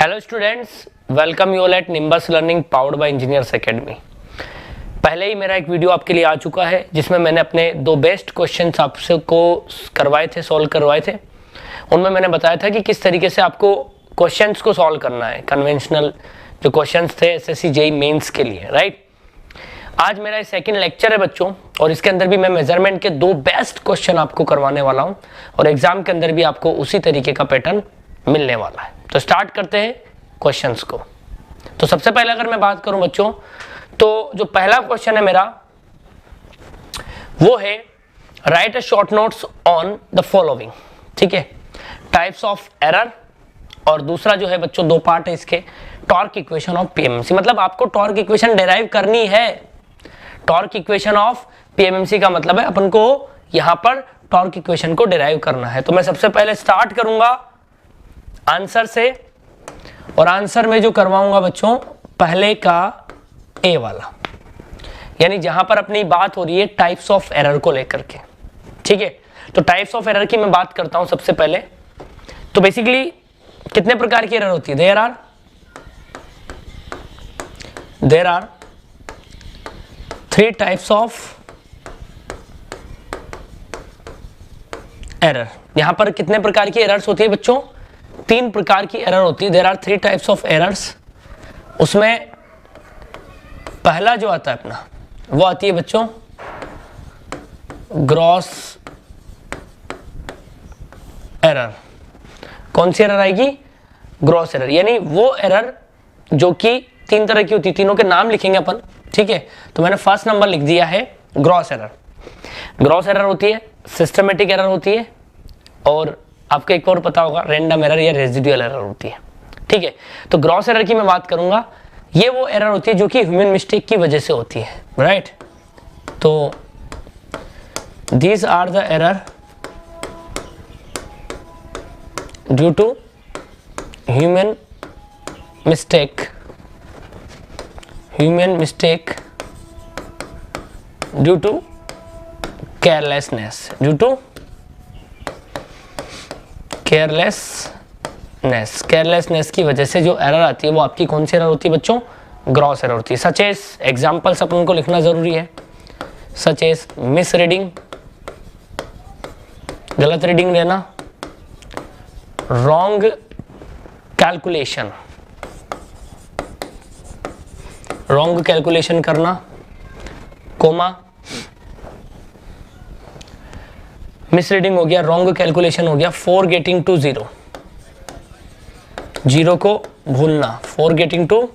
Hello students, welcome you all at nimbus learning powered by engineers academy. पहले ही मेरा एक video आपके लिए आ चुका है जिसमें मैंने अपने दो बेस्ट क्वेश्चंस आपसे को करवाए थे, सॉल्व करवाए थे। उनमें मैंने बताया था कि किस तरीके से आपको क्वेश्चंस को सॉल्व करना है, कन्वेंशनल जो क्वेश्चंस थे एसएससी जेईई मेंस के लिए, राइट। आज मेरा सेकंड लेक्चर है बच्चों, और इसके अंदर भी मैं मेजरमेंट के दो बेस्ट क्वेश्चन आपको करवाने वाला हूं, और एग्जाम के अंदर भी आपको उसी तरीके का पैटर्न मिलने वाला है। तो स्टार्ट करते हैं क्वेश्चंस को। तो सबसे पहले अगर मैं बात करूं बच्चों, तो जो पहला क्वेश्चन है मेरा वो है right a short notes on the following, ठीक है, टाइप्स ऑफ एरर। और दूसरा जो है बच्चों, दो पार्ट है इसके, टॉर्क इक्वेशन ऑफ पीएमएमसी। मतलब आपको टॉर्क इक्वेशन डिराइव करनी है। टॉर्क इक्वेशन ऑफ पीएमएमसी का मतलब है अपन को यहां पर टॉर्क इक्वेशन को डिराइव करना है। तो मैं सबसे पहले स्टार्ट करूंगा आंसर से, और आंसर में जो करवाऊंगा बच्चों पहले का ए वाला, यानी जहां पर अपनी बात हो रही है टाइप्स ऑफ एरर को लेकर के, ठीक है। तो टाइप्स ऑफ एरर की मैं बात करता हूं सबसे पहले। तो बेसिकली कितने प्रकार की एरर होती है? There are three types of error. यहां पर कितने प्रकार की एरर्स होती है बच्चों? तीन प्रकार की एरर होती है। There are three types of errors. उसमें पहला जो आता है अपना वो आती है बच्चों ग्रॉस एरर। कौन सी एरर आएगी? ग्रॉस एरर, यानी वो एरर जो कि तीन तरह की होती है। तीनों के नाम लिखेंगे अपन, ठीक है। तो मैंने फर्स्ट नंबर लिख दिया है ग्रॉस एरर। ग्रॉस एरर होती है, सिस्टमेटिक एरर होती है, और आपको एक और पता होगा रैंडम एरर या रेजिडुअल एरर होती है, ठीक है। तो ग्रॉस एरर की मैं बात करूंगा, ये वो एरर होती है जो कि ह्यूमन मिस्टेक की वजह से होती है, राइट। तो these are the error due to human mistake due to carelessness, carelessness की वजह से जो एरर आती है वो आपकी कौन सी एरर होती है बच्चों? ग्रॉस एरर होती है। सच एज एग्जांपल्स अपन को लिखना जरूरी है। सच एज मिस रीडिंग, गलत रीडिंग लेना, रॉन्ग कैलकुलेशन करना, कोमा, मिस रीडिंग हो गया, रॉन्ग कैलकुलेशन हो गया, फॉरगेटिंग टू जीरो, जीरो को भूलना, फॉरगेटिंग टू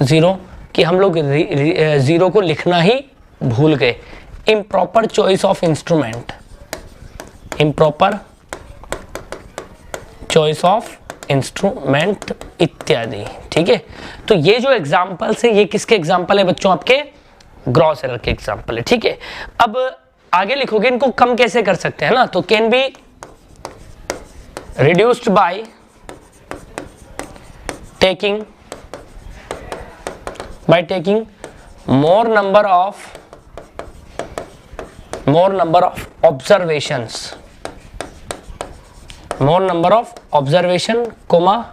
जीरो, कि हम लोग जीरो को लिखना ही भूल गए, इम्प्रॉपर चॉइस ऑफ इंस्ट्रूमेंट, इत्यादि, ठीक है। तो ये जो एग्जाम्पल्स है ये किसके एग्जाम्पल है बच्चों? आपके ग्रॉस एरर के एग्जाम्पल है, ठीक है। अब आगे लिखोगे इनको कम कैसे कर सकते हैं ना, तो can be reduced bye taking more number of observation, comma,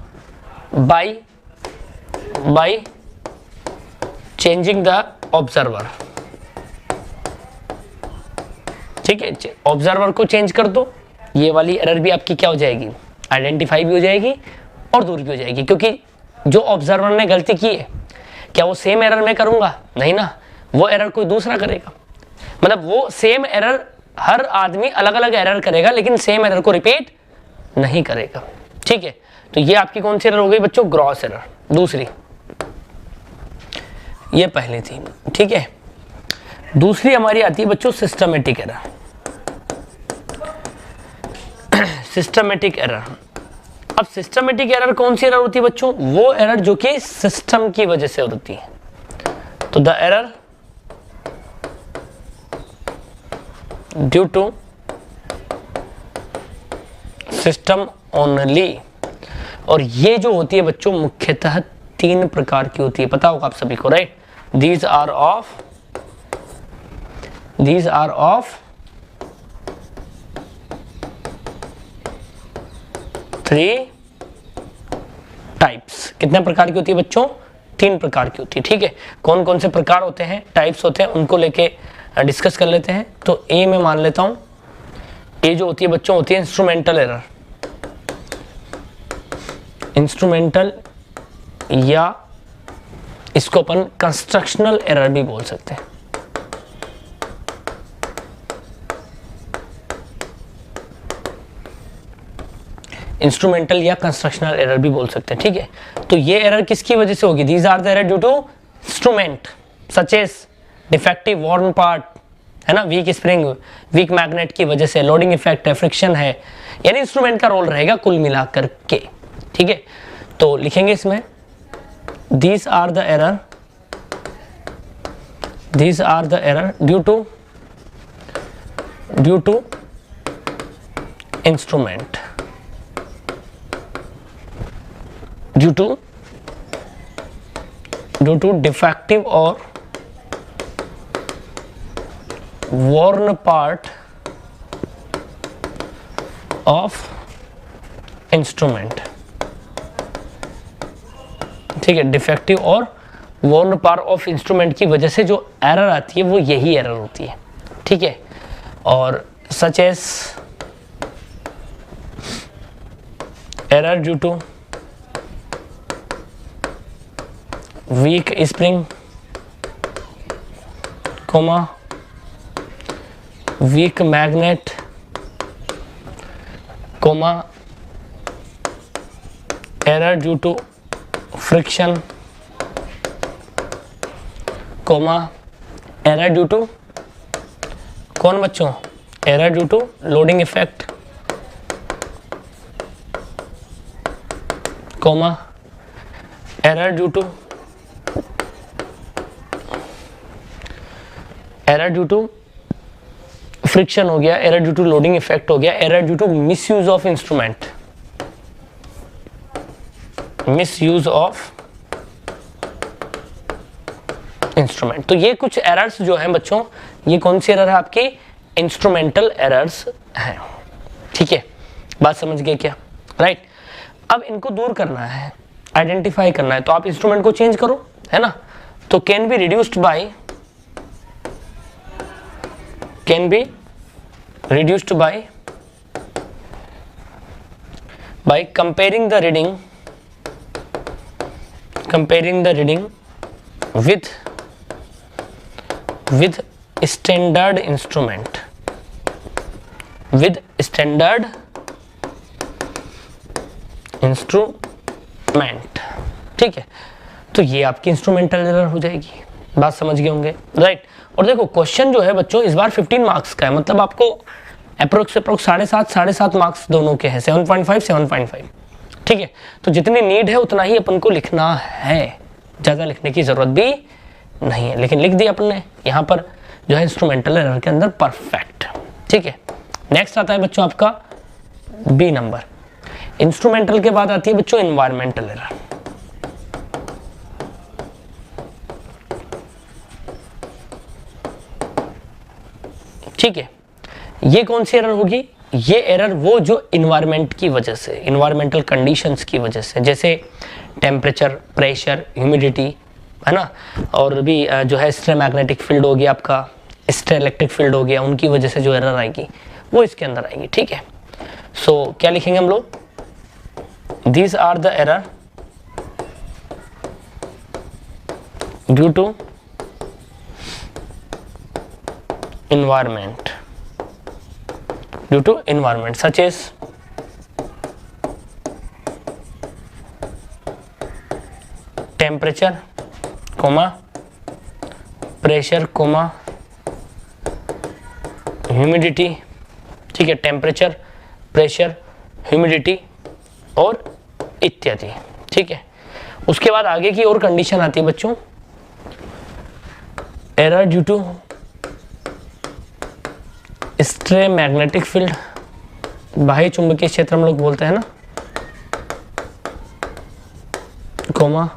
by changing the observer, ठीक है। ऑब्जर्वर को चेंज कर दो, ये वाली एरर भी आपकी क्या हो जाएगी? आइडेंटिफाई भी हो जाएगी और दूर भी हो जाएगी, क्योंकि जो ऑब्जर्वर ने गलती की है, क्या वो सेम एरर मैं करूंगा? नहीं ना, वो एरर कोई दूसरा करेगा। मतलब वो सेम एरर, हर आदमी अलग अलग एरर करेगा लेकिन सेम एरर को रिपीट नहीं करेगा, ठीक है। तो ये आपकी कौन सी एरर हो गई बच्चों? Gross error. दूसरी, ये पहली थी, ठीक है। दूसरी हमारी आती है बच्चों सिस्टमेटिक एरर। सिस्टमेटिक एरर, अब सिस्टमेटिक एरर कौन सी एरर होती है बच्चों? वो एरर जो कि सिस्टम की वजह से होती है। तो the error due to system only. और ये जो होती है बच्चों मुख्यतः तीन प्रकार की होती है, पता होगा आप सभी को, right. These are of three types. कितने प्रकार की होती है बच्चों? 3 प्रकार की होती है। ठीक है, कौन कौन से प्रकार होते हैं, टाइप्स होते हैं, उनको लेके डिस्कस कर लेते हैं। तो ए में मान लेता हूं, ए जो होती है बच्चों होती है इंस्ट्रूमेंटल एरर। इंस्ट्रूमेंटल या इसको अपन कंस्ट्रक्शनल एरर भी बोल सकते हैं। इंस्ट्रूमेंटल या कंस्ट्रक्शनल एरर भी बोल सकते हैं। ठीक है, तो ये एरर किसकी वजह से होगी? These are the error due to instrument such as defective worn part, है ना, वीक स्प्रिंग, वीक मैग्नेट की वजह से, लोडिंग इफेक्ट है, फ्रिक्शन है, यानी इंस्ट्रूमेंट का रोल रहेगा कुल मिलाकर के। ठीक है, तो लिखेंगे इसमें these are the error due to instrument, due to defective or worn part of instrument। ठीक है, डिफेक्टिव और वॉर्न पार्ट ऑफ इंस्ट्रूमेंट की वजह से जो एरर आती है वो यही एरर होती है। ठीक है, और such as error due to weak spring, comma weak magnet, comma error due to friction, comma error due to कौन बच्चों? Error due to loading effect, comma error due to friction हो गया, error due to loading effect हो गया, error due to misuse of instrument, misuse of instrument. तो ये कुछ errors जो हैं बच्चों, ये कौन सी एरर है आपकी? इंस्ट्रूमेंटल एरर्स हैं। ठीक है, बात समझ गए क्या? राइट, अब इनको दूर करना है, आइडेंटिफाई करना है, तो आप इंस्ट्रूमेंट को चेंज करो, है ना। तो can be reduced bye comparing the reading with standard instrument, ठीक है, तो ये आपकी इंस्ट्रूमेंटल एरर हो जाएगी। बात समझ गए होंगे, राइट। और देखो क्वेश्चन जो है बच्चों इस बार 15 मार्क्स का है, मतलब आपको अप्रोक्स 7.5 मार्क्स दोनों के हैं, 7.5। ठीक है, तो जितनी नीड है उतना ही अपन को लिखना है, ज़्यादा लिखने की ज़रूरत भी नहीं है, लेकिन लिख दिया अपन ने यहाँ पर जो है इंस्ट्रूमेंटल एरर के अंदर परफेक्ट। ठीक है, नेक्स्ट आता है बच्चों आपका बी नंबर। इंस्ट्रूमेंटल के बाद आती है बच्चों एनवायरमेंटल एरर। ठीक है, ये कौन सी एरर होगी? ये एरर वो जो इन्वायरमेंट की वजह से, इन्वायरमेंटल कंडीशंस की वजह से, जैसे टेम्परेचर, प्रेशर, ह्यूमिडिटी, है ना, और भी जो है स्टेरेomagnetic फील्ड हो गया आपका, स्टेरेइलेक्ट्रिक फील्ड हो गया, उनकी वजह से जो एरर आएगी वो इसके अंदर आएगी। ठीक है, सो क्या लिखेंगे हम लोग? These are the error due to environment, such as temperature, pressure, humidity। ठीक है, टेम्परेचर, प्रेशर, ह्यूमिडिटी और इत्यादि। ठीक है, उसके बाद आगे की और कंडीशन आती है बच्चों, error due to stray magnetic field, बाह्य चुंबकीय क्षेत्र हम लोग बोलते हैं ना, comma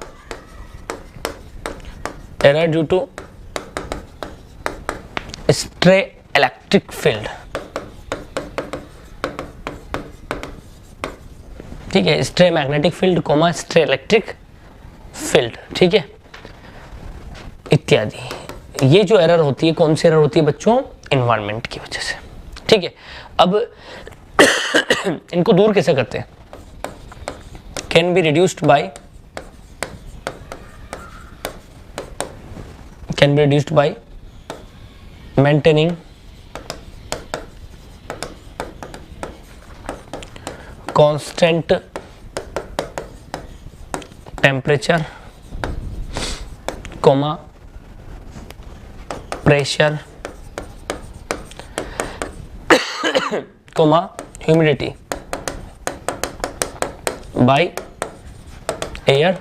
error due to stray electric field. ठीक है, stray magnetic field comma stray electric field, ठीक है, इत्यादि। ये जो एरर होती है कौन सी एरर होती है बच्चों? इन्वायरमेंट की वजह से, ठीक है। अब इनको दूर कैसे करते हैं? Can be reduced bye maintaining constant temperature, pressure, humidity by air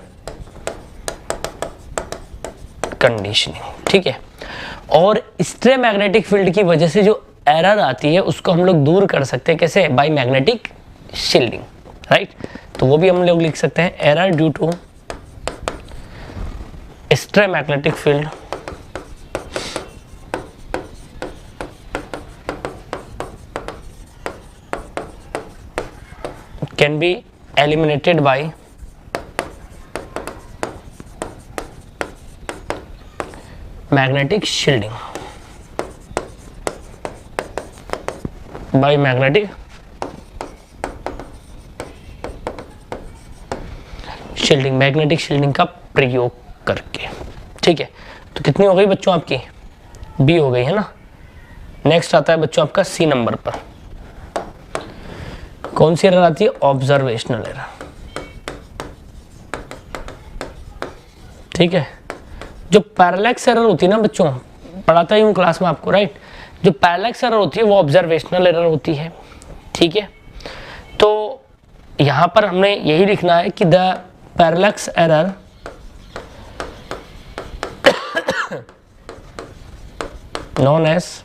conditioning, ठीक है। और स्ट्रे मैग्नेटिक फील्ड की वजह से जो एरर आती है उसको हम लोग दूर कर सकते हैं, कैसे? By magnetic shielding, right. तो वो भी हम लोग लिख सकते हैं, error due to stray magnetic field can be eliminated by magnetic shielding, by magnetic shielding, magnetic shielding का प्रयोग करके, ठीक है। तो कितनी हो गई बच्चों आपकी? बी हो गई है ना। नेक्स्ट आता है बच्चों आपका सी नंबर पर। कौन सी एरर आती है? ऑब्जर्वेशनल एरर, ठीक है। जो पैरेलैक्स एरर होती है ना बच्चों, पढ़ाता ही हूँ क्लास में आपको, राइट। जो पैरेलैक्स एरर होती है वो ऑब्जर्वेशनल एरर होती है, ठीक है। तो यहाँ पर हमने यही लिखना है कि the parallax error known as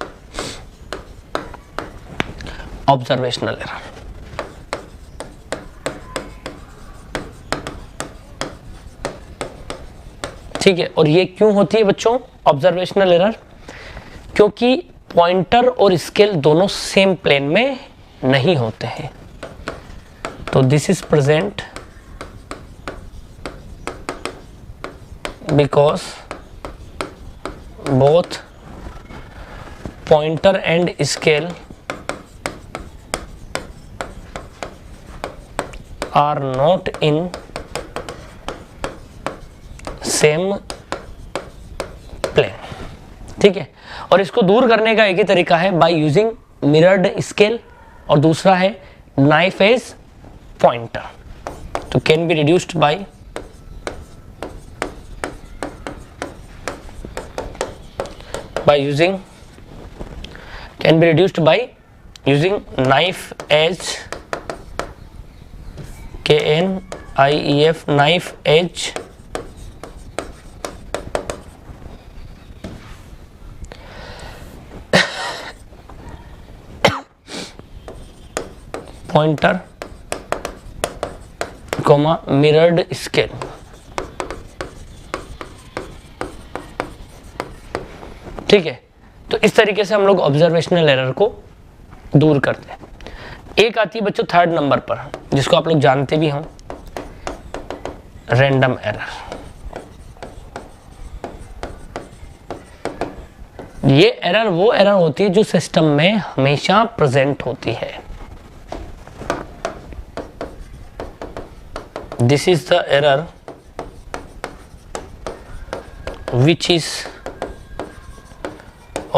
observational error, ठीक है। और ये क्यों होती है बच्चों ऑब्जर्वेशनल एरर? क्योंकि पॉइंटर और स्केल दोनों सेम प्लेन में नहीं होते हैं। तो this is present because both pointer and scale are not in same plane, ठीक है। और इसको दूर करने का एक ही तरीका है, बाय यूजिंग मिरर्ड स्केल, और दूसरा है नाइफ एज पॉइंटर। तो can be reduced by using knife edge KNIEF, knife edge pointer comma mirrored scale, ठीक है। तो इस तरीके से हम लोग ऑब्जर्वेशनल एरर को दूर करते हैं। एक आती है बच्चों थर्ड नंबर पर, जिसको आप लोग जानते भी हों, रैंडम एरर। ये एरर वो एरर होती है जो सिस्टम में हमेशा प्रेजेंट होती है। This is the error which is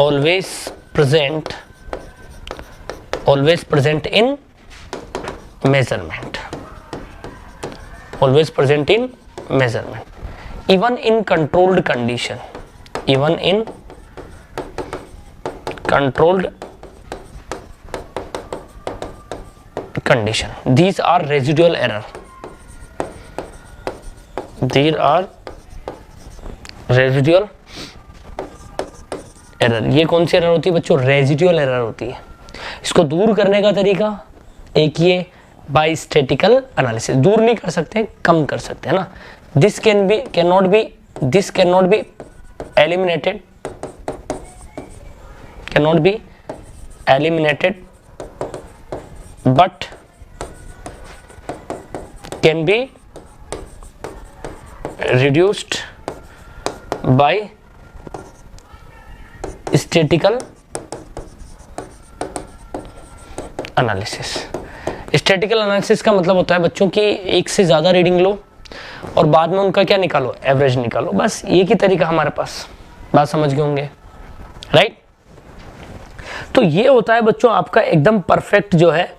always present in measurement, even in controlled condition, these are residual error. There are residual error. ये कौन सी एरर होती है बच्चों? रेजिडुअल एरर होती है। इसको दूर करने का तरीका एक ये बाय स्टैटिकल एनालिसिस, दूर नहीं कर सकते, कम कर सकते हैं ना। This can not be eliminated but can be reduced bye statistical analysis. Statistical analysis का मतलब होता है बच्चों की एक से ज़्यादा रीडिंग लो और बाद में उनका क्या निकालो, एवरेज निकालो। बस एक ही तरीका हमारे पास, बात समझ गए होंगे, राइट। तो ये होता है बच्चों आपका एकदम परफेक्ट जो है,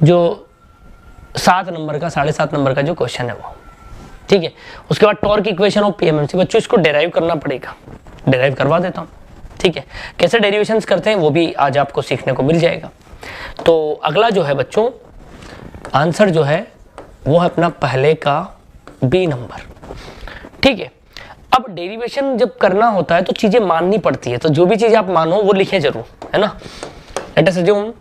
जो 7 नंबर का 7.5 नंबर का जो क्वेश्चन है वो, ठीक है। उसके बाद टॉर्क इक्वेशन ऑफ पीएमएमसी, बच्चों इसको डेराइव करना पड़ेगा, डेराइव करवा देता हूँ, ठीक है। कैसे डेरिवेशंस करते हैं वो भी आज आपको सीखने को मिल जाएगा। तो अगला जो है बच्चों आंसर जो है वो है अपना पहले का बी नंबर, ठीक है। अब डेरिवेशन जब करना होता है तो चीजें माननी पड़ती है, तो जो भी चीज आप मानो वो लिखें जरूर, है ना। लेट अस अज्यूम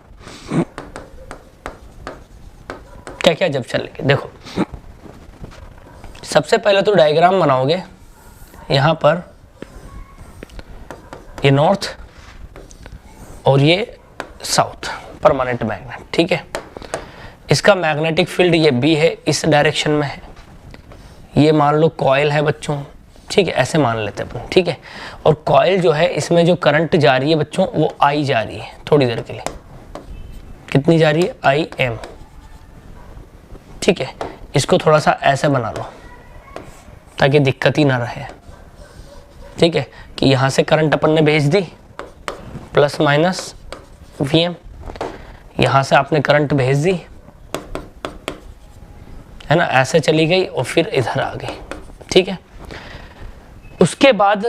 क्या क्या जब चलेंगे, देखो सबसे पहले तो डायग्राम बनाओगे, यहां पर ये नॉर्थ और ये साउथ परमानेंट मैग्नेट, ठीक है। इसका मैग्नेटिक फील्ड ये बी है, इस डायरेक्शन में है। ये मान लो कॉइल है बच्चों, ठीक है, ऐसे मान लेते हैं अपन, ठीक है। और कॉइल जो है इसमें जो करंट जा रही है बच्चों वो आई जा रही है थोड़ी देर के लिए, कितनी जा रही है, आई एम, ठीक है। इसको थोड़ा सा ऐसे बना लो ताकि दिक्कत ही ना रहे, ठीक है, कि यहां से करंट अपन ने भेज दी प्लस माइनस वी एम, यहां से आपने करंट भेज दी, है ना, ऐसे चली गई और फिर इधर आ गई, ठीक है। उसके बाद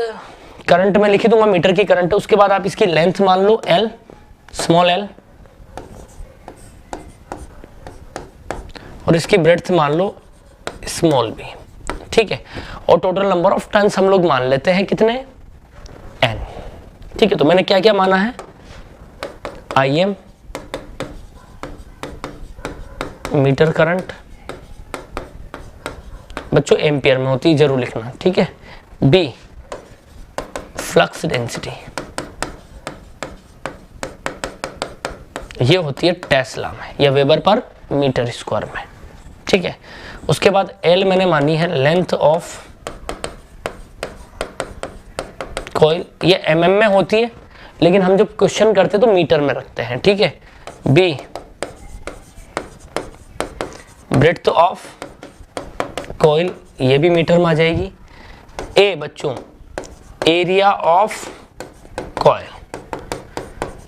करंट में लिख दूंगा, मीटर की करंट है। उसके बाद आप इसकी लेंथ मान लो एल, स्मॉल एल, और इसकी ब्रेड्थ मान लो स्मॉल बी, ठीक है। और टोटल नंबर ऑफ टर्न्स हम लोग मान लेते हैं कितने, एन, ठीक है। तो मैंने क्या क्या माना है, आई एम मीटर करंट, बच्चों एम्पियर में होती है, जरूर लिखना, ठीक है। बी फ्लक्स डेंसिटी, ये होती है टेस्ला में या वेबर पर मीटर स्क्वायर में, ठीक है। उसके बाद एल मैंने मानी है लेंथ ऑफ कॉइल, ये एमएम में होती है लेकिन हम जब क्वेश्चन करते हैं तो मीटर में रखते हैं, ठीक है। बी ब्रेड्थ ऑफ कॉइल, ये भी मीटर में आ जाएगी। ए बच्चों एरिया ऑफ कॉइल,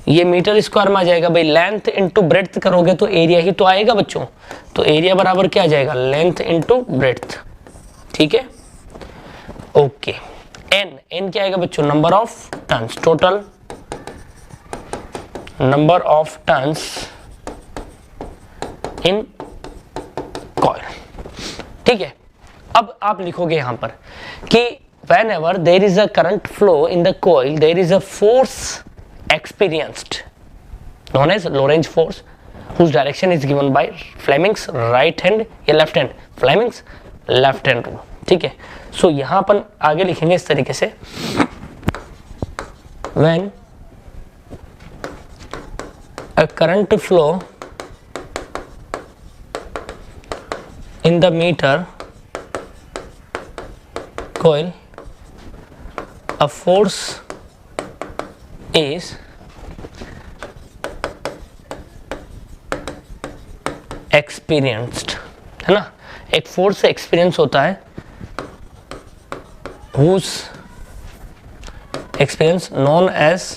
ये मीटर स्क्वायर में आ जाएगा भाई। लेंथ इंटू ब्रेड्थ करोगे तो एरिया ही तो आएगा बच्चों, तो एरिया बराबर क्या आ जाएगा, लेंथ इंटू ब्रेड्थ, ठीक है, ओके। एन, एन क्या आएगा बच्चों, number of turns, total number of turns in coil, ठीक है। अब आप लिखोगे यहां पर कि whenever there is a current flow in the coil there is a force experienced known as Lorentz force whose direction is given by Fleming's right hand या left hand, Fleming's left hand rule, ठीक है। सो यहां अपन आगे लिखेंगे इस तरीके से, when a current flow in the meter coil a force is experienced, है ना, एक फोर्स से एक्सपीरियंस होता है, whose experience known as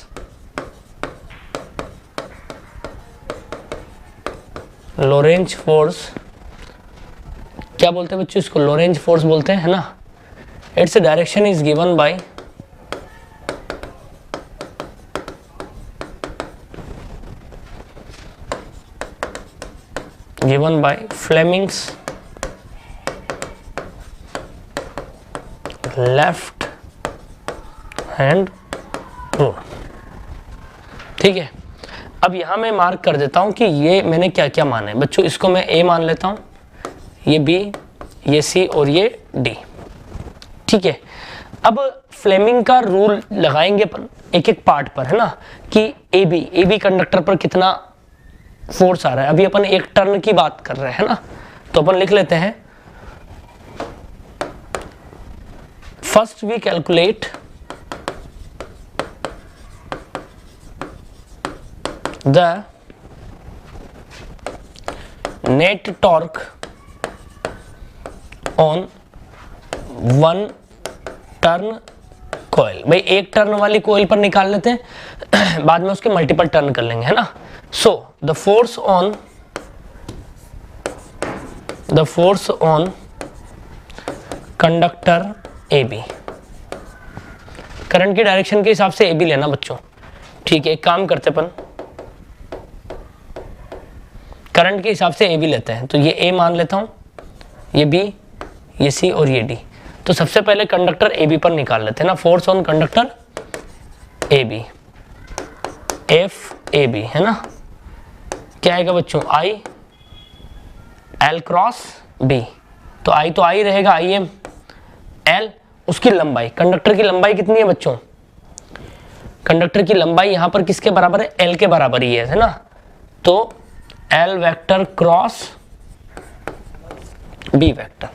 Lorentz force, क्या बोलते हैं बच्चों इसको, लोरेंज फोर्स बोलते हैं, है ना। Its direction is given by Fleming's left hand rule, ठीक है। अब यहां मैं मार्क कर देता हूं कि ये मैंने क्या क्या माना है बच्चों। इसको मैं ए मान लेता हूं, ये बी, ये सी और ये डी, ठीक है। अब फ्लेमिंग का रूल लगाएंगे अपन एक एक पार्ट पर, है ना, कि ए बी कंडक्टर पर कितना फोर्स आ रहा है। अभी अपन एक टर्न की बात कर रहे हैं ना, तो अपन लिख लेते हैं, first we calculate the net torque on one turn coil. भाई एक टर्न वाली कॉइल पर निकाल लेते हैं, बाद में उसके मल्टीपल टर्न कर लेंगे, है ना। So the force on conductor A B, current की डायरेक्शन के हिसाब से ए बी लेना बच्चों, ठीक है। एक काम करते अपन, करंट के हिसाब से ए बी लेते हैं, तो ये ए मान लेता हूं, ये बी, ये सी और ये डी। तो सबसे पहले कंडक्टर ए बी पर निकाल लेते हैं ना, force on conductor A B, F A B, है ना। क्या आएगा बच्चों, आई एल क्रॉस बी, तो आई तो आई रहेगा, आई एम, एल उसकी लंबाई, कंडक्टर की लंबाई कितनी है बच्चों, कंडक्टर की लंबाई यहां पर किसके बराबर है, एल के बराबर ही है ना। तो L vector cross B vector,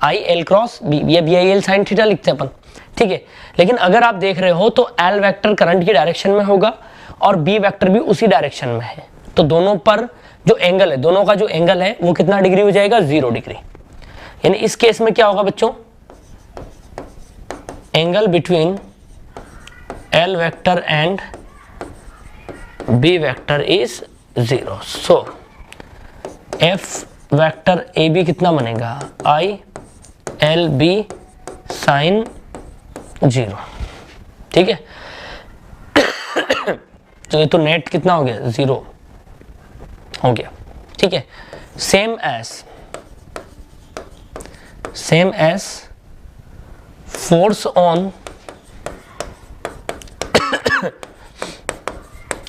I L cross B, ये B I L sine theta लिखते हैं अपन, ठीक है। लेकिन अगर आप देख रहे हो तो एल वेक्टर करंट की डायरेक्शन में होगा और बी वेक्टर भी उसी डायरेक्शन में है, तो दोनों पर जो एंगल है, दोनों का जो एंगल है वो कितना डिग्री हो जाएगा, 0 डिग्री। यानी इस केस में क्या होगा बच्चों, angle between L vector and B vector is 0। So F vector A B कितना बनेगा, आई एल बी साइन 0, ठीक है। तो ये तो नेट कितना हो गया, 0 हो गया, ठीक है। Same as force on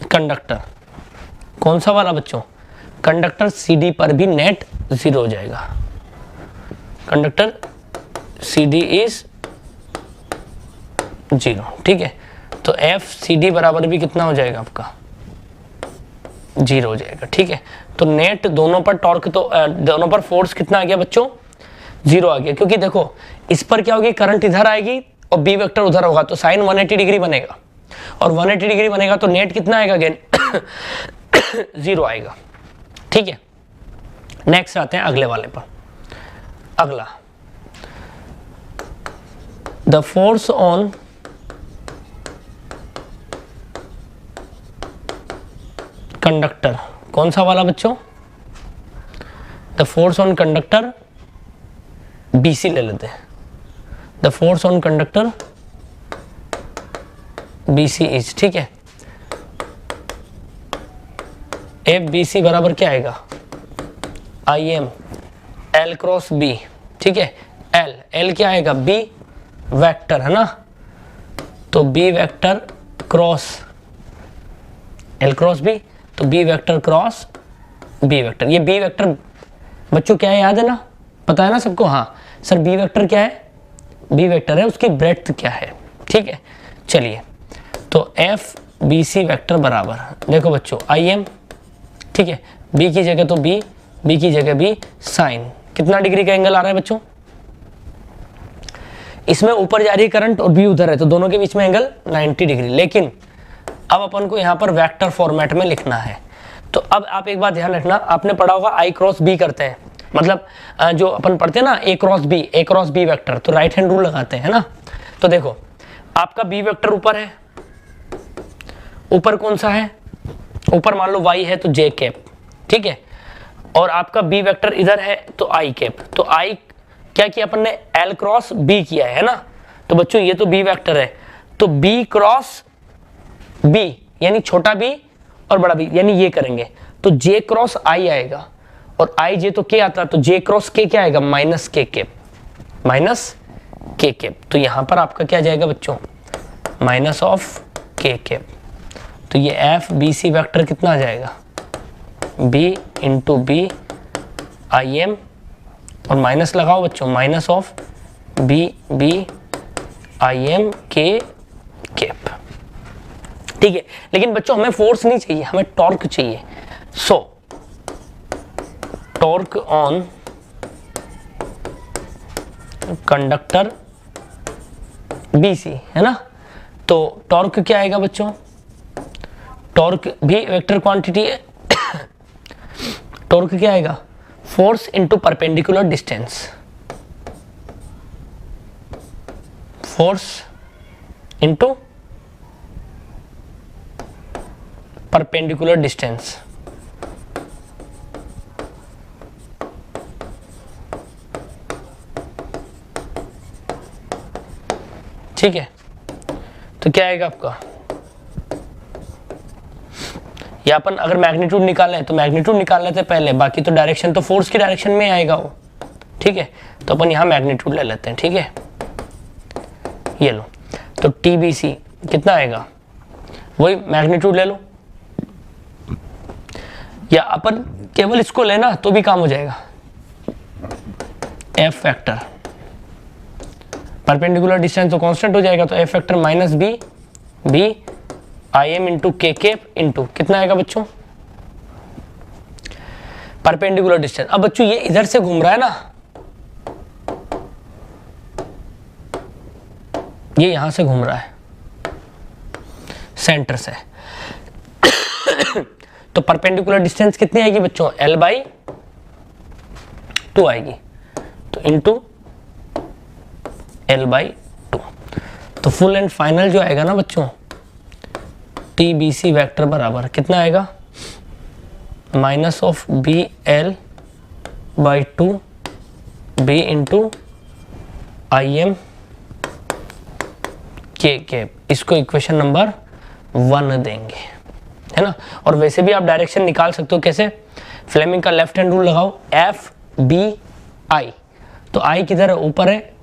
conductor, कौन सा वाला बच्चों, कंडक्टर सी डी पर भी नेट 0 हो जाएगा, कंडक्टर सी डी इज 0, ठीक है। तो एफ सी डी बराबर भी कितना हो जाएगा आपका, 0 हो जाएगा, ठीक है। तो नेट दोनों पर टॉर्क, तो दोनों पर फोर्स कितना आ गया बच्चों, 0 आ गया, क्योंकि देखो इस पर क्या होगी, करंट इधर आएगी और बी वेक्टर उधर होगा, तो साइन 180 डिग्री बनेगा, और 180 डिग्री बनेगा तो नेट कितना आएगा अगेन 0 आएगा, ठीक है। नेक्स्ट आते हैं अगले वाले पर। अगला, द फोर्स ऑन कंडक्टर, कौन सा वाला बच्चों, the force on conductor BC ले लेते हैं, the force on conductor BC is, ठीक है। एफ बी सी बराबर क्या आएगा, I M L cross B, ठीक है। एल क्या आएगा, बी वेक्टर, है ना। तो B vector cross L cross B, तो B vector cross B vector. ये बी वेक्टर बच्चों क्या है, याद है ना, पता है ना सबको, हाँ सर बी वेक्टर क्या है, बी वेक्टर है, उसकी ब्रेड्थ क्या है, ठीक है। चलिए, तो एफ बी सी वेक्टर बराबर, देखो बच्चों आई एम, ठीक है, बी की जगह तो बी, बी की जगह बी, साइन कितना डिग्री का एंगल आ रहा है बच्चों, इसमें ऊपर जा रही है करंट और बी उधर है, तो दोनों के बीच में एंगल 90 डिग्री। लेकिन अब अपन को यहाँ पर वेक्टर फॉर्मेट में लिखना है। तो अब आप एक बात ध्यान रखना, आपने पढ़ा होगा आई क्रॉस बी करते हैं, मतलब जो अपन पढ़ते हैं ना ए क्रॉस बी वेक्टर, तो राइट हैंड रूल लगाते हैं ना। तो देखो आपका बी वेक्टर ऊपर है, ऊपर कौन सा है, ऊपर मान लो y है तो j कैप, ठीक है। और आपका b वेक्टर इधर है तो i कैप, तो i क्या किया अपन ने, l क्रॉस b किया है ना। तो बच्चों ये तो b वेक्टर है, तो b क्रॉस b यानी छोटा b और बड़ा b, यानी ये करेंगे तो j क्रॉस i आएगा, और i j तो k आता, तो j क्रॉस k क्या आएगा, minus k cap, minus k cap. तो यहां पर आपका क्या जाएगा बच्चों, माइनस ऑफ k कैप। तो ये एफ बी सी वेक्टर कितना आ जाएगा, b into B I M, और माइनस लगाओ बच्चों, minus of B I M K cap, ठीक है। लेकिन बच्चों हमें फोर्स नहीं चाहिए, हमें टॉर्क चाहिए। सो टॉर्क ऑन कंडक्टर BC, है ना। तो टॉर्क क्या आएगा बच्चों, टॉर्क भी वेक्टर क्वांटिटी है। टॉर्क क्या आएगा, force into perpendicular distance, force into perpendicular distance. ठीक है, तो क्या आएगा आपका, या अपन अगर मैग्नीट्यूड निकालना है तो मैग्नीट्यूड निकाल लेते हैं पहले, बाकी तो डायरेक्शन तो फोर्स की डायरेक्शन में आएगा वो। ठीक है, तो अपन यहाँ मैग्नीट्यूड ले लेते हैं। ठीक है, ये लो, तो TBC कितना आएगा, वही मैग्नीट्यूड ले लो, या अपन केवल इसको लेना तो भी काम हो जाएगा। F फैक्टर, परपेंडिकुलर डिस्टेंस तो कांस्टेंट हो जाएगा, तो F factor minus B IM into K into कितना आएगा बच्चों, परपेंडिकुलर डिस्टेंस। अब बच्चों ये इधर से घूम रहा है ना, ये यहां से घूम रहा है सेंटर से, तो परपेंडिकुलर डिस्टेंस कितनी आएगी बच्चों, L/2 आएगी, तो इंटू L/2। तो फुल एंड फाइनल जो आएगा ना बच्चों, TBC वेक्टर बराबर कितना आएगा, minus of BL/2 B into IM के। इसको इक्वेशन नंबर 1 देंगे, है ना। और वैसे भी आप डायरेक्शन निकाल सकते हो, कैसे, फ्लेमिंग का लेफ्ट हैंड रूल लगाओ, FBI, तो I किधर है, ऊपर है,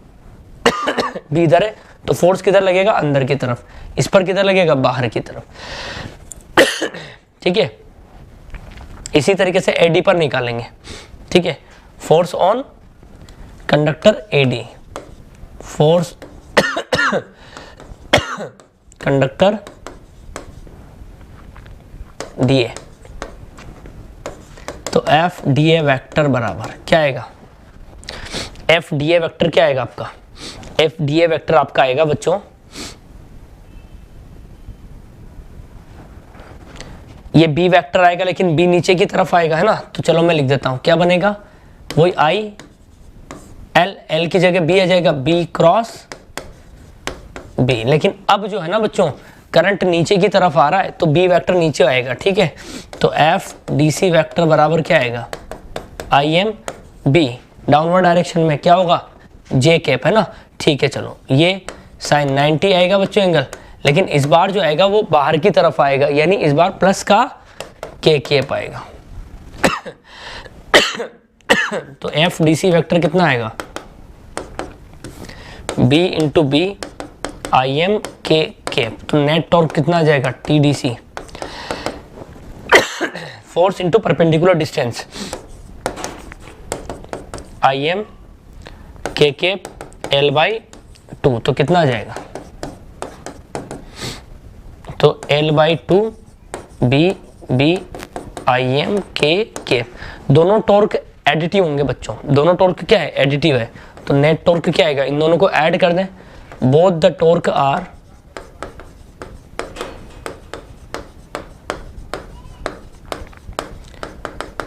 B इधर है, तो फोर्स किधर लगेगा, अंदर की तरफ, इस पर किधर लगेगा, बाहर की तरफ। ठीक है, इसी तरीके से AD पर निकालेंगे। ठीक है, force on conductor AD, force conductor DA, तो FDA वेक्टर बराबर क्या आएगा, FDA वेक्टर क्या आएगा आपका, FDA वेक्टर आपका आएगा बच्चों, ये B वेक्टर आएगा, लेकिन B नीचे की तरफ आएगा, है ना। तो चलो मैं लिख देता हूं, क्या बनेगा, वही L की जगह B आ जाएगा, B क्रॉस B। लेकिन अब जो है ना बच्चों, करंट नीचे की तरफ आ रहा है, तो B वेक्टर नीचे आएगा। ठीक है, तो FDC वेक्टर बराबर क्या आएगा, IMB, डाउनवर्ड डायरेक्शन में क्या होगा, J कैप, है ना। ठीक है, चलो ये साइन 90 आएगा बच्चों एंगल, लेकिन इस बार जो आएगा वो बाहर की तरफ आएगा, यानी इस बार प्लस का K कैप आएगा। तो FDC वेक्टर कितना आएगा, B into B IM K cap, तो नेट टॉर्क कितना आ जाएगा, TDC, force into perpendicular distance, IM K cap L/2, तो कितना आ जाएगा, तो L/2 B IM K cap. दोनों टॉर्क एडिटिव होंगे बच्चों, दोनों टॉर्क क्या है, एडिटिव है, तो नेट टॉर्क क्या आएगा, इन दोनों को ऐड कर दें, both the torque are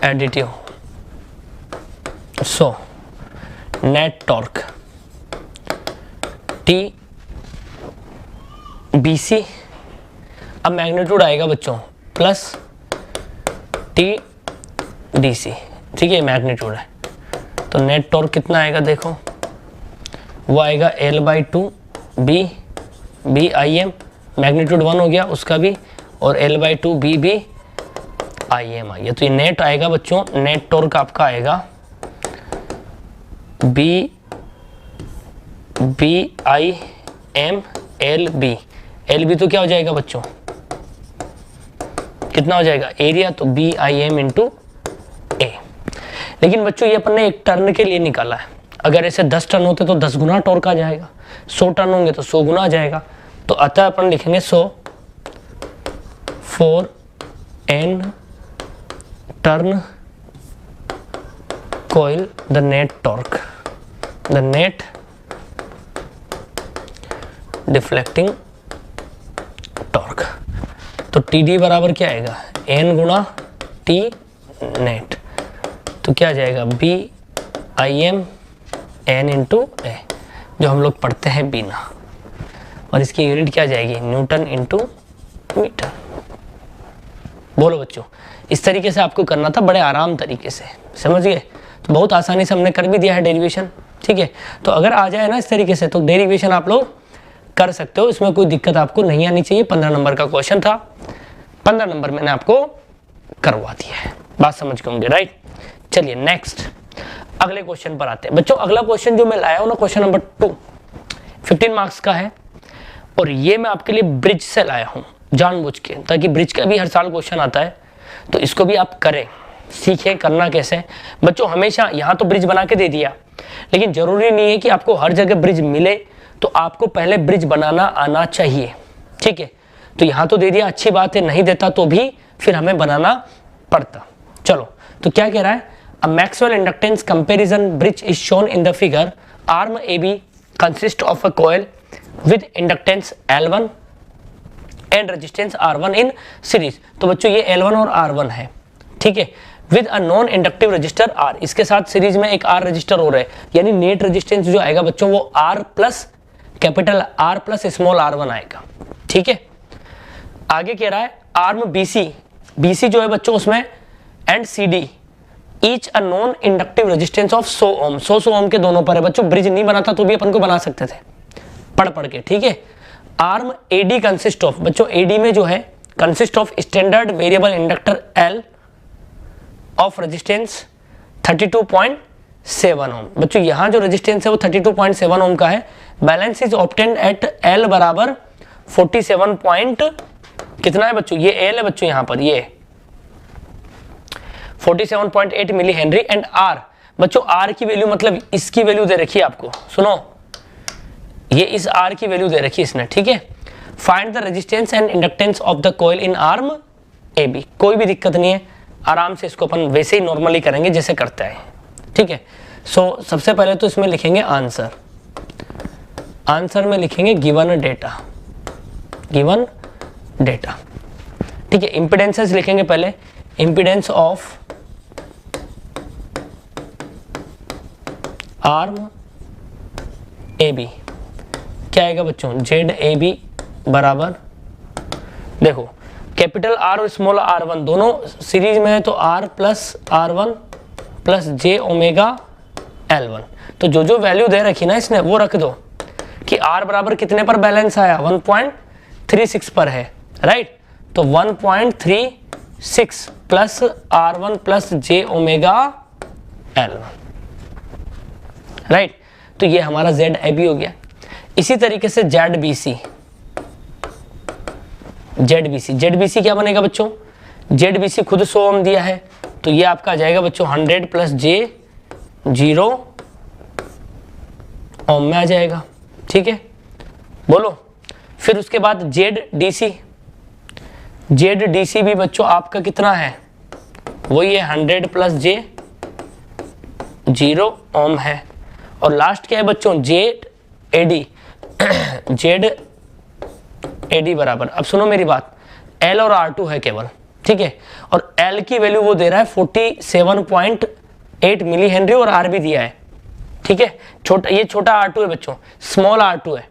additive, so net torque TBC, अब मैग्नीट्यूड आएगा बच्चों प्लस TDC। ठीक है, मैग्नीट्यूड है, तो नेट टॉर्क कितना आएगा, देखो वो आएगा L/2 B IM, मैग्नीट्यूड 1 हो गया उसका भी, और L/2 B IM आ गया। तो ये नेट आएगा बच्चों, नेट टॉर्क आपका आएगा BIM LB तो क्या हो जाएगा बच्चों, कितना हो जाएगा एरिया, तो BIM इंटू A। लेकिन बच्चों ये अपन ने एक टर्न के लिए निकाला है, अगर ऐसे 10 टर्न होते तो 10 गुना टॉर्क आ जाएगा, 100 टर्न होंगे तो 100 गुना आ जाएगा। तो अतः अपन लिखेंगे 100 for n turn coil the net torque deflecting torque. तो TD बराबर क्या आएगा, N गुणा T नेट। तो क्या आ जाएगा, BIM N इंटू ए, जो हम लोग पढ़ते हैं बीना, और इसकी यूनिट क्या आ जाएगी, न्यूटन इंटू मीटर। बोलो बच्चों, इस तरीके से आपको करना था, बड़े आराम तरीके से, समझ गए। तो बहुत आसानी से हमने कर भी दिया है डेरिवेशन, ठीक है। तो अगर आ जाए ना इस तरीके से, तो डेरिवेशन आप लोग कर सकते हो, इसमें कोई दिक्कत आपको नहीं आनी चाहिए। 15 नंबर का क्वेश्चन था, 15 नंबर मैंने आपको करवा दिया है, बात समझ के होंगे, राइट। चलिए नेक्स्ट अगले क्वेश्चन पर आते हैं बच्चों। अगला क्वेश्चन जो मैं लाया हूं ना, क्वेश्चन नंबर 2, 15 मार्क्स का है, और ये मैं आपके लिए ब्रिज से लाया हूं जानबूझ के, ताकि ब्रिज का भी हर साल क्वेश्चन आता है, तो इसको भी आप करें, सीखें करना कैसे बच्चों। हमेशा यहाँ तो ब्रिज बना के दे दिया, लेकिन जरूरी नहीं है कि आपको हर जगह ब्रिज मिले, तो आपको पहले ब्रिज बनाना आना चाहिए, ठीक है। तो यहाँ तो दे दिया, अच्छी बात है, नहीं देता तो भी फिर हमें बनाना पड़ता। चलो, तो क्या कह रहा है, a Maxwell inductance comparison bridge is shown in the figure, arm AB consist of a coil with inductance L1 and resistance R1 in series. तो बच्चों ये L1 और R1 है, ठीक है, with a non inductive resistor R, इसके साथ series में एक R रजिस्टर हो रहा है, यानी नेट रेजिस्टेंस जो आएगा बच्चों वो R plus capital R plus small R1 आएगा, ठीक है। आगे कह रहा है आर्म BC जो है बच्चों उसमें and CD each a non inductive resistance of 100 ओम, 100 ओम के दोनों पर है बच्चों। ब्रिज नहीं बनाता तो भी अपन को बना सकते थे पढ़ के, ठीक है। आर्म AD कंसिस्ट ऑफ, बच्चों AD में जो है consist of standard variable inductor L of resistance 32.7 ओम। बच्चों यहाँ जो रेजिस्टेंस है वो 32.7 ओम का है। Balance is obtained at L बराबर 47 कितना है बच्चों, ये L है बच्चों, यहाँ पर ये 47.8 मिली हेनरी एंड R बच्चों, R की वैल्यू मतलब इसकी वैल्यू दे रखी है आपको, सुनो, ये इस R की वैल्यू दे रखी है इसने, ठीक है। Find the resistance and inductance of the coil in arm AB। कोई भी दिक्कत नहीं है, आराम से इसको अपन वैसे ही नॉर्मली करेंगे जैसे करते हैं, ठीक है। सो सबसे पहले तो इसमें लिखेंगे आंसर में लिखेंगे गिवन डेटा, ठीक है। इंपिडेंसेस लिखेंगे पहले, इंपिडेंस ऑफ आर्म AB क्या आएगा बच्चों, ZAB बराबर, देखो कैपिटल R और स्मॉल R1 दोनों सीरीज में है, तो R plus R1 plus J omega L1। तो जो वैल्यू दे रखी ना इसने वो रख दो, कि R बराबर कितने पर बैलेंस आया, 1.36 पर है, राइट। तो 1.36 plus R1 plus J omega L1, right. तो ये हमारा ZAB हो गया। इसी तरीके से ZBC क्या बनेगा बच्चों, ZBC खुद 100 ओम दिया है, तो ये आपका आ जाएगा बच्चों 100 प्लस J 0 ओम में आ जाएगा, ठीक है। बोलो, फिर उसके बाद ZDC भी बच्चों आपका कितना है, वही है 100 प्लस J 0 ओम है। और लास्ट क्या है बच्चों, ZAD बराबर, अब सुनो मेरी बात, L और R2 है केवल, ठीक है। और L की वैल्यू वो दे रहा है 47.8 मिली हेनरी, और R भी दिया है, ठीक है। ये छोटा R2 है बच्चों, स्मॉल R2 है,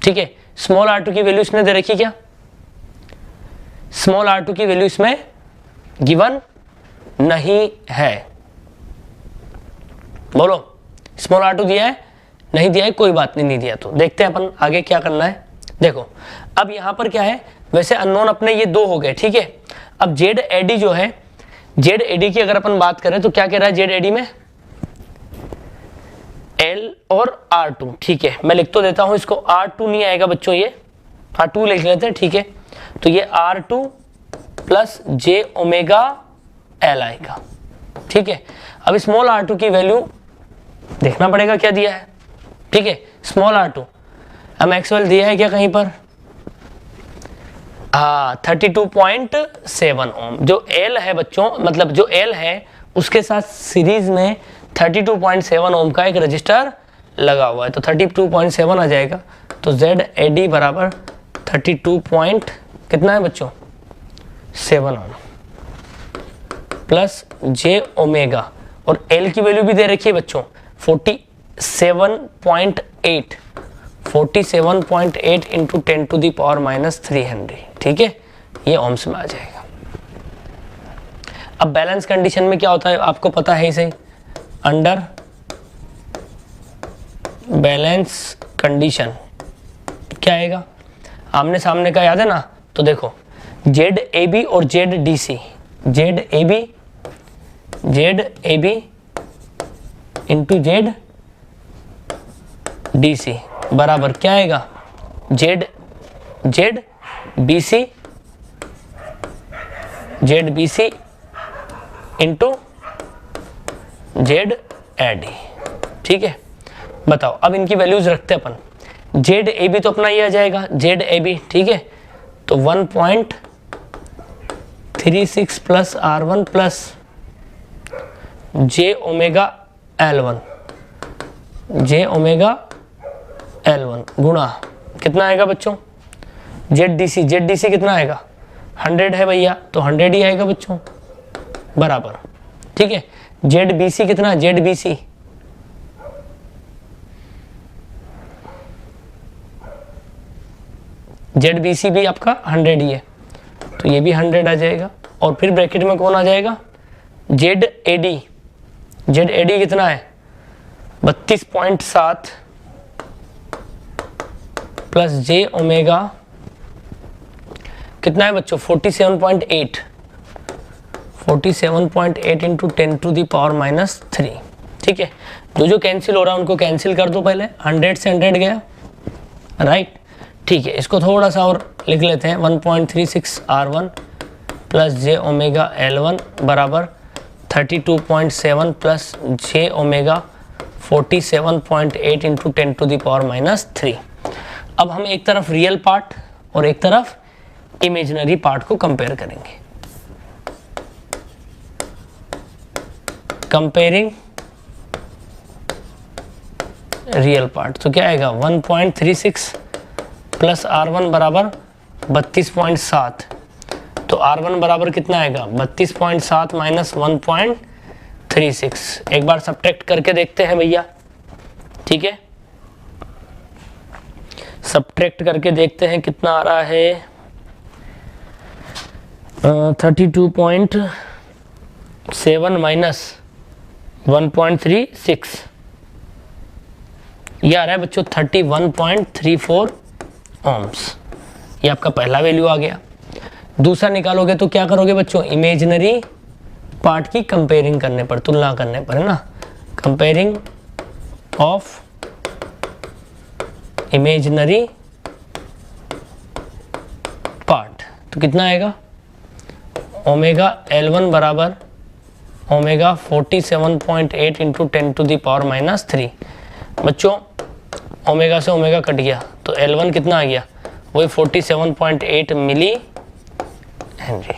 ठीक है। स्मॉल R2 की वैल्यू इसने दे रखी क्या, स्मॉल R2 की वैल्यू इसमें गिवन नहीं है, बोलो स्मॉल R2 दिया है, नहीं दिया है, कोई बात नहीं दिया तो देखते हैं अपन आगे क्या करना है। देखो अब यहां पर क्या है, वैसे अननोन अपने ये 2 हो गए, ठीक है। अब ZAD जो है, ZAD की अगर अपन बात करें तो क्या कह रहा है ZAD में, L और R2, ठीक है। मैं लिख तो देता हूं इसको, R2 नहीं आएगा बच्चों, ये R2 लिख लेते हैं, ठीक है। तो ये R2 plus J omega L आएगा, ठीक है। अब स्मॉल R2 की वैल्यू देखना पड़ेगा क्या दिया है, ठीक है। स्मॉल R2 मैक्सवेल दिया है क्या कहीं पर, 32.7 ओम। जो L है बच्चों, मतलब जो L है उसके साथ सीरीज में 32.7 ओम का एक रजिस्टर लगा हुआ है, तो 32.7 आ जाएगा। तो ZAD बराबर 32 पॉइंट कितना है बच्चों 7 ओम प्लस J ओमेगा, और L की वैल्यू भी दे रखी है बच्चों 47.8 into 10 to the power -3 henry. ठीक है, ये ओम्स में आ जाएगा। अब बैलेंस कंडीशन में क्या होता है आपको पता है ही सही, अंडर बैलेंस कंडीशन क्या आएगा, आमने सामने का याद है ना, तो देखो ZAB और ZDC, ZAB इंटू ZDC बराबर क्या आएगा, ZBC इंटू ZAD। ठीक है, बताओ अब इनकी वैल्यूज रखते हैं अपन। ZAB तो अपना ये आ जाएगा ZAB, ठीक है, तो 1.36 plus R1 plus J omega L1 गुणा कितना आएगा बच्चों ZDC कितना आएगा 100 है भैया, तो 100 ही आएगा बच्चों बराबर। ठीक है, ZBC कितना है, ZBC भी आपका 100 ही है, तो ये भी 100 आ जाएगा। और फिर ब्रैकेट में कौन आ जाएगा, ZAD कितना है 32.7 प्लस J ओमेगा कितना है बच्चों 47.8 इंटू 10 टू दी पावर -3। ठीक है, जो कैंसिल हो रहा है उनको कैंसिल कर दो पहले, 100 से 100 गया, राइट। ठीक है, इसको थोड़ा सा और लिख लेते हैं, 1.36 R1 plus J omega L1 बराबर 32.7 plus J omega 47.8 into 10 to the power -3। अब हम एक तरफ रियल पार्ट और एक तरफ इमेजिनरी पार्ट को कंपेयर करेंगे। कंपेयरिंग रियल पार्ट, तो क्या आएगा 1.36 प्लस R1 बराबर 32.7, तो R1 बराबर कितना आएगा 32.7 माइनस 1.36। एक बार सब्ट्रैक्ट करके देखते हैं भैया। ठीक है, सब्ट्रैक्ट करके देखते हैं कितना आ रहा है 32.7 माइनस 1.36, ये आ रहा है बच्चों 31.34 ओम्स। ये आपका पहला वैल्यू आ गया। दूसरा निकालोगे तो क्या करोगे बच्चों, इमेजिनरी पार्ट की कंपेयरिंग करने पर, तुलना करने पर, है ना, कंपेयरिंग ऑफ इमेजिनरी पार्ट, तो कितना आएगा ओमेगा L1 बराबर omega 47.8 into 10 to the power -3। बच्चों ओमेगा से ओमेगा कट गया, तो L1 कितना आ गया, वही 47.8 मिली हेनरी,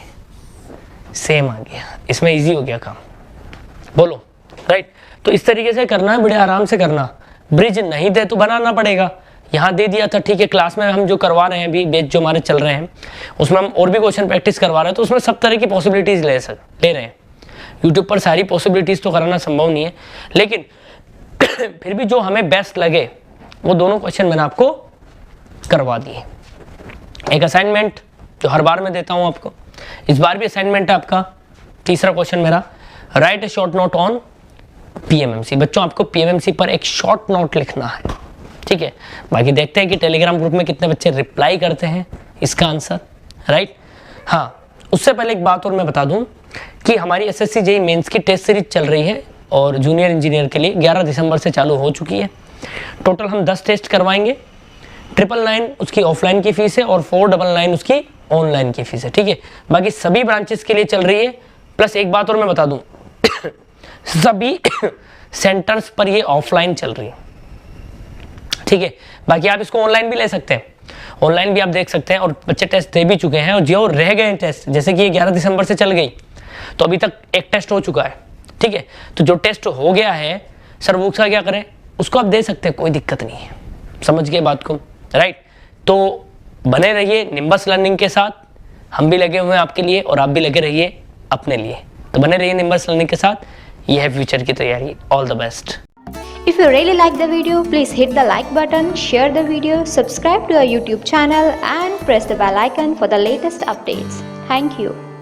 सेम आ गया। इसमें इजी हो गया काम, बोलो, राइट। तो इस तरीके से करना है, बड़े आराम से करना। ब्रिज नहीं दे तो बनाना पड़ेगा, यहाँ दे दिया था, ठीक है। क्लास में हम जो करवा रहे हैं अभी बैच जो हमारे चल रहे हैं उसमें हम और भी क्वेश्चन प्रैक्टिस करवा रहे हैं, तो उसमें सब तरह की पॉसिबिलिटीज ले रहे हैं। यूट्यूब पर सारी पॉसिबिलिटीज तो कराना संभव नहीं है, लेकिन फिर भी जो हमें बेस्ट लगे वो दोनों क्वेश्चन मैंने आपको करवा दिए। एक असाइनमेंट जो हर बार मैं देता हूं आपको, इस बार भी असाइनमेंट है आपका। तीसरा क्वेश्चन मेरा, right A short note on PMMC. बच्चों आपको पीएमएमसी पर एक शॉर्ट नोट लिखना है, ठीक है। बाकी देखते हैं कि टेलीग्राम ग्रुप में कितने बच्चे रिप्लाई करते हैं इसका आंसर, राइट। हाँ, उससे पहले एक बात और मैं बता दूं कि हमारी एसएससी जेईई मेंस की टेस्ट सीरीज चल रही है और जूनियर इंजीनियर के लिए 11 दिसंबर से चालू हो चुकी है। टोटल हम 10 टेस्ट करवाएंगे। 999 उसकी ऑफलाइन की फीस है और 499 उसकी ऑनलाइन की फीस है, ठीक है। बाकी सभी ब्रांचेस के लिए चल रही है। प्लस एक बात और मैं बता दूं सभी सेंटर्स पर ये ऑफलाइन चल रही है, ठीक है। बाकी आप इसको ऑनलाइन भी ले सकते हैं, ऑनलाइन भी आप देख सकते हैं। और बच्चे टेस्ट दे भी चुके हैं और जो रह गए टेस्ट, जैसे कि 11 दिसंबर से चल गई तो अभी तक एक टेस्ट हो चुका है, ठीक है। तो जो टेस्ट हो गया है सर वो उसका क्या करें, उसको आप दे सकते हैं, कोई दिक्कत नहीं है। समझ गए बात को, राइट। तो बने रहिए निम्बस लर्निंग के साथ, हम भी लगे हुए हैं आपके लिए और आप भी लगे रहिए अपने लिए। तो बने रहिए निम्बस लर्निंग के साथ, ये है फ्यूचर की तैयारी। All the best. If you really like the video, please hit the like button, share the video, subscribe to our YouTube channel and press the bell icon for the latest updates. Thank you.